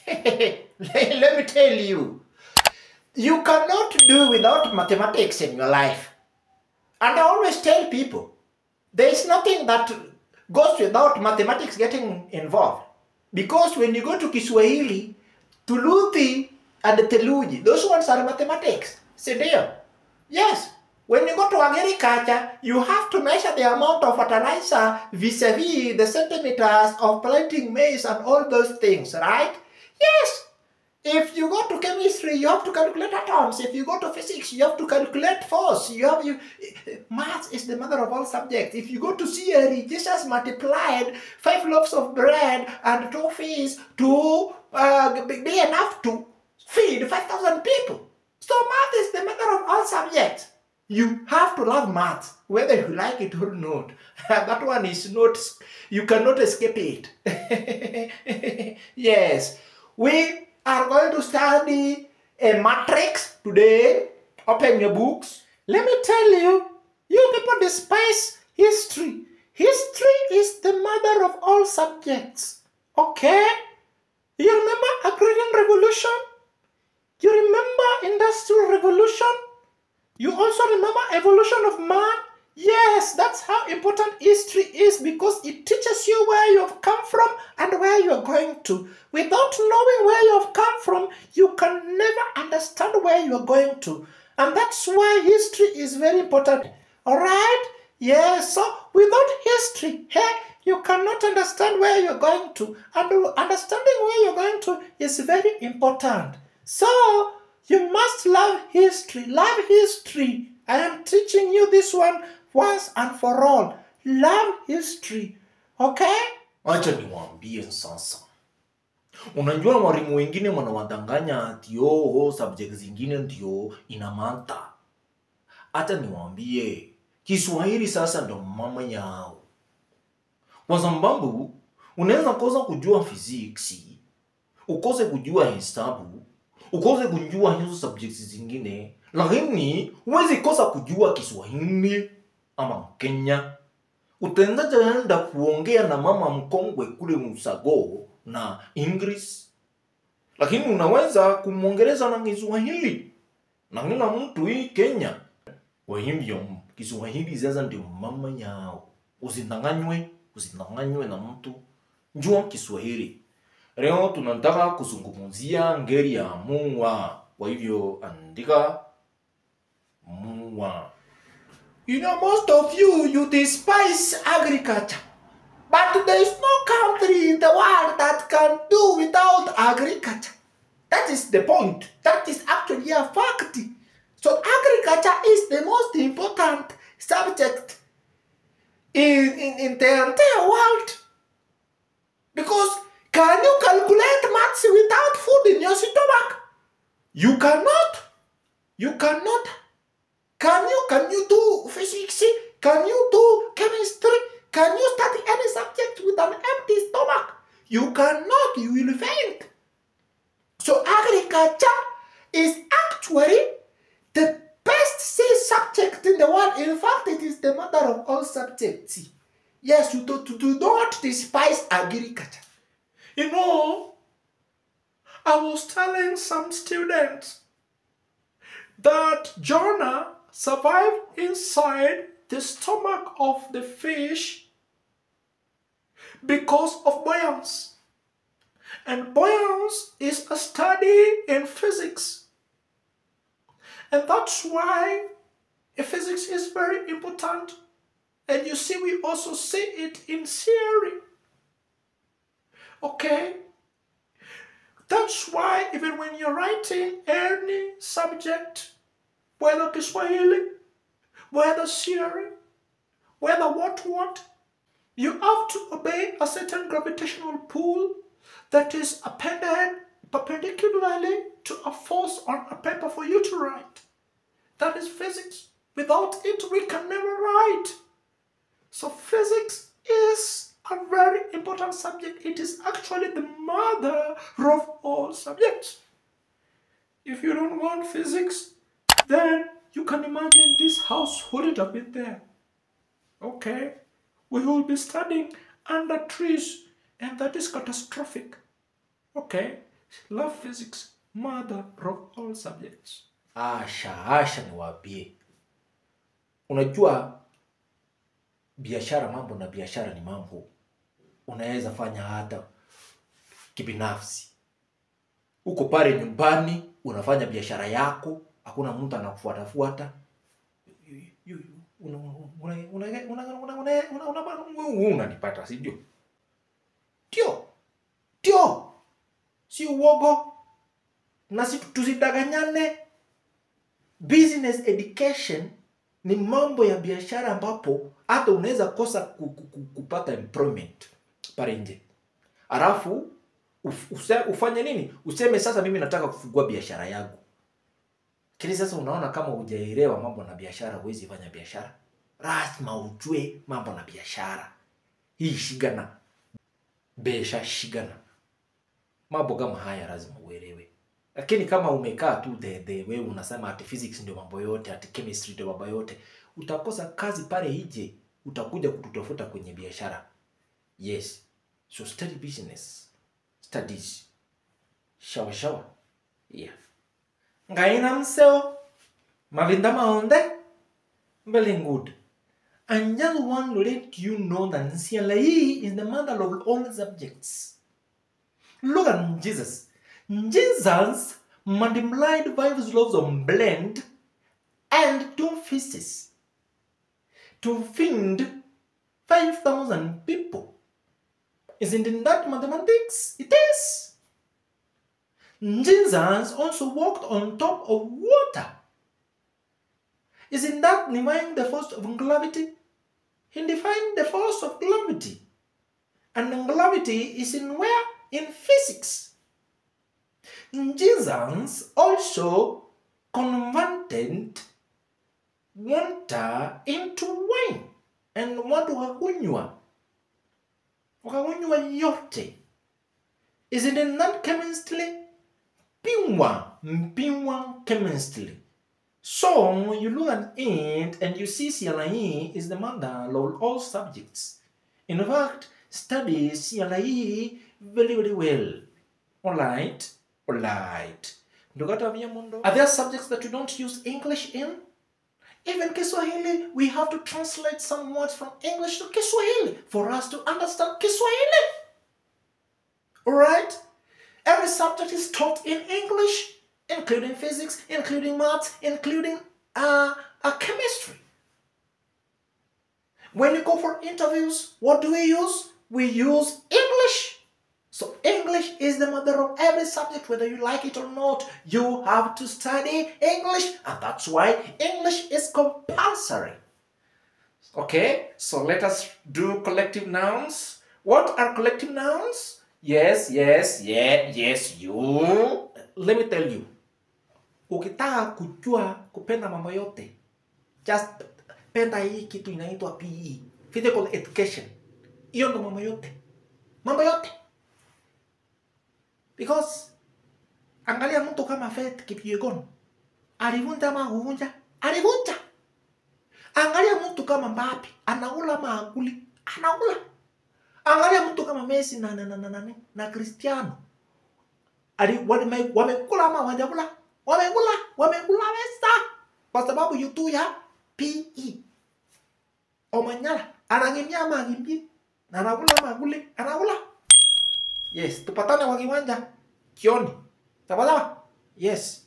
Let me tell you, you cannot do without mathematics in your life. And I always tell people, there is nothing that goes without mathematics getting involved. Because when you go to Kiswahili, Tuluthi and Teluji, those ones are mathematics. See there? Yes. When you go to agriculture, you have to measure the amount of fertilizer vis-a-vis the centimeters of planting maize and all those things, right? Yes. If you go to chemistry, you have to calculate atoms. If you go to physics, you have to calculate force. Maths is the mother of all subjects. If you go to theory, Jesus multiplied 5 loaves of bread and 2 fish to be enough to feed 5,000 people. So math is the mother of all subjects. You have to love maths, whether you like it or not. That one is not, you cannot escape it. Yes, we are going to study a matrix today. Open your books. Let me tell you, you people despise history. History is the mother of all subjects. Okay? You remember Agrarian Revolution? You remember Industrial Revolution? You also remember evolution of man? Yes, that's how important history is, because it teaches you where you have come from and where you are going to. Without knowing where you have come from, you can never understand where you are going to. And that's why history is very important. Alright? Yes, so without history, hey, you cannot understand where you're going to. And understanding where you're going to is very important. So, you must love history. Love history. I am teaching you this one once and for all. Love history. Okay? Acha niwaambie sasa. Unajua walimu wengine wanawadanganya ati subject zingine ndio ina mata. Acha niwaambie, Kiswahili sasa ndo mama yao. Kwa sababu unaweza kosa kujua physics, ukose kujua hesabu, ukose kujua hizo subjects zingine, lakini huwezi kosa kujua Kiswahili ama Kenya. Utaenda kuongea na mama mkongwe kule Musago na English, lakini unaweza kumwongeleza na Kiswahili na kuna mtu hii Kenya. Kwa hivyo Kiswahili sasa ndio mama yao. Usidanganywe na mtu. Jua Kiswahili. Leo tunataka kuzungumzia ngeli ya muwa. Kwa hivyo andika muwa. You know, most of you despise agriculture. But there is no country in the world that can do without agriculture. That is the point. That is actually a fact. So agriculture is the most important subject in the entire world. Because can you calculate maths without food in your stomach? You cannot. You cannot. Can you do physics? Can you do chemistry? Can you study any subject with an empty stomach? You cannot. You will faint. So agriculture is actually the best subject in the world. In fact, it is the mother of all subjects. Yes, you do not despise agriculture. You know, I was telling some students that Jonah survived inside the stomach of the fish because of buoyancy. And buoyancy is a study in physics. And that's why physics is very important. And you see, we also see it in theory. Okay? That's why even when you're writing any subject, whether Kiswahili, whether theory, whether what, you have to obey a certain gravitational pull that is appended perpendicularly to a force on a paper for you to write. That is physics. Without it, we can never write. So physics is a very important subject. It is actually the mother of all subjects. If you don't want physics, then you can imagine this house wouldn't have been there. Okay? We will be studying under trees, and that is catastrophic. Okay? Love physics, mother of all subjects. Asha niwaambie. Unajua biashara, mambo na biashara ni mambo unaweza fanya hata kibinafsi. Uko pale nyumbani unafanya biashara yako, hakuna mtu anakufuata. Unanipata, si ndio? Tio. Si uogo. Na si tusidanganyane. Business education ni mambo ya biashara ambapo hata unaweza kosa kupata employment pale nje. Alafu ufanye nini? Useme sasa mimi nataka kufungua biashara yangu. Kile sasa unaona kama hujaelewa mambo na biashara, huwezi fanya biashara. Lazima ujue mambo na biashara. Hii shigana. Shigana. Mambo kama haya lazima uelewe. Lakini kama umekaa tu wewe unasema ati physics ndio mambo yote, ati chemistry ndio mambo yote, utakosa kazi pale nje, utakuja kututafuta kwenye biashara. Yes. So study business. Studies. Shawa. Yeah. Ngaina mseo. Mavinda maonde. Very good. And just want to let you know that CLE is the mother of all subjects. Look at Jesus. Jesus multiplied 5 loaves of bread and 2 fishes to feed 5,000 people. Isn't that mathematics? It is. Jesus also walked on top of water. Isn't that defying the force of gravity? He defined the force of gravity. And gravity is in where? In physics. Jesus also converted water into wine. And watu wakakunywa yote. Isn't that chemistry? Pure chemistry. So you look at it and you see CLE is the mother of all subjects. In fact, study CLE very well. Alright. Are there subjects that you don't use English in? Even Kiswahili, we have to translate some words from English to Kiswahili for us to understand Kiswahili. Alright? Every subject is taught in English, including physics, including maths, including chemistry. When you go for interviews, what do we use? We use English. So English is the mother of every subject, whether you like it or not. You have to study English, and that's why English is compulsory. Okay, so let us do collective nouns. What are collective nouns? Yes, you. Let me tell you. Ukitaka kujua kupenda mambo yote, just penda hii kitu inaitwa PE, physical education. Hiyo ndo mambo yote. Because angalia mtu kama Faith Kipyegon, alivunja ama huvunja? Alivunja. Angalia mtu kama Mbappe, anaula maakuli, anaula. Angalia mtu kama Messi na Cristiano. Wamekula ama hawajakula? Wamekula pesa. Kwa sababu yutu ya PE. Omanyala, anangimia ama angimbi? Anakula maguli, anakula. Yes, tupatane kwa kiwanja jioni. Sawa? Yes.